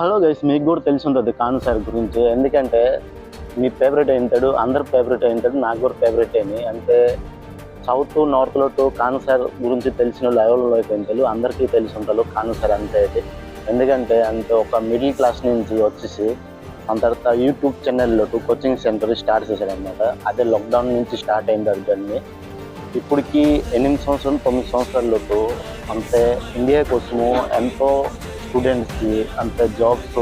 Hello guys, మీకు కూడా తెలిసి ఉంటుంది ఖాన్ సార్ గురించి. ఎందుకంటే మీ ఫేవరెట్ అయింటాడు, అందరు ఫేవరెట్ అయింటాడు, నాకు కూడా ఫేవరెట్ అయింది. అంటే సౌత్ నార్త్లో టు ఖాన్ సార్ గురించి తెలిసిన లెవెల్లో అయితే ఉంటారు, అందరికీ తెలిసి ఉంటారు ఖాన్ సార్ అంటే అయితే. ఎందుకంటే అంటే ఒక మిడిల్ క్లాస్ నుంచి వచ్చేసి ఆ తర్వాత యూట్యూబ్ ఛానల్లో కోచింగ్ సెంటర్ స్టార్ట్ చేశారనమాట. అదే లాక్డౌన్ నుంచి స్టార్ట్ అయింది దాన్ని. ఇప్పటికి 8 సంవత్సరాలు 9 సంవత్సరాలలోపు అంతే ఇండియా కోసము ఎంతో స్టూడెంట్స్కి అంతే జాబ్స్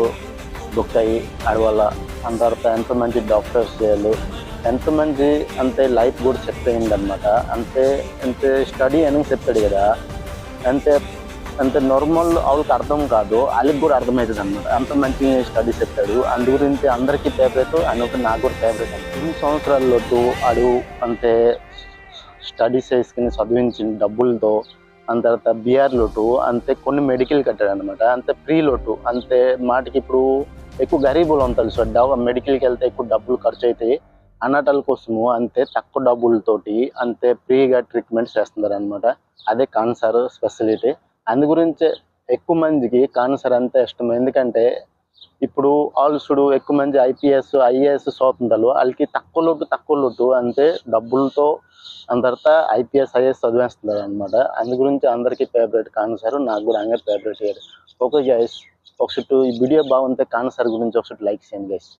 దొక్కాయి ఆడవాళ్ళ. దాని తర్వాత ఎంతోమంది డాక్టర్స్ చేయాలి, ఎంతోమంది అంతే లైఫ్ కూడా సెట్ అయింది అనమాట. అంతే అంతే స్టడీ అని చెప్తాడు కదా, అంతే అంతే నార్మల్ వాళ్ళకి అర్థం కాదు, వాళ్ళకి కూడా అర్థమవుతుంది అనమాట. అంత మంచి స్టడీ చెప్తాడు. అందు గురించి అందరికీ ఫేవరెట్, అందుకు నాకు కూడా ఫేవరెట్. 2 సంవత్సరాలలోపు ఆడు అంతే స్టడీస్ వేసుకుని చదివించిన డబ్బులతో అంత తర్వాత బీఆర్ లోటు అంతే కొన్ని మెడికల్ కట్టాడు అనమాట. అంతే ఫ్రీ లోటు అంతే మాటికి ఇప్పుడు ఎక్కువ గరీబులు ఉంటారు. సో మెడికల్కి వెళ్తే ఎక్కువ డబ్బులు ఖర్చు అవుతాయి అన్నటల కోసము అంతే తక్కువ డబ్బులతోటి అంతే ఫ్రీగా ట్రీట్మెంట్ చేస్తున్నారు అనమాట. అదే ఖాన్ సార్ స్పెషాలిటీ. అందు గురించి ఎక్కువ మందికి ఖాన్ సార్ అంతే ఇష్టం. ఎందుకంటే ఇప్పుడు ఆల్సుడు ఎక్కువ మంది ఐపీఎస్ ఐఏఎస్ చదువుతుంటారు, వాళ్ళకి తక్కువ లోటు అంతే డబ్బులతో దాని తర్వాత ఐపీఎస్ ఐఏఎస్ చదివేస్తున్నారు అనమాట. అందు గురించి అందరికీ ఫేవరెట్ ఖాన్ సార్, నాకు కూడా అందరు ఫేవరెట్. ఓకే గైస్, ఒకసారి ఈ వీడియో బాగుంటే ఖాన్ సార్ గురించి ఒకసారి లైక్ చేయండి గైస్.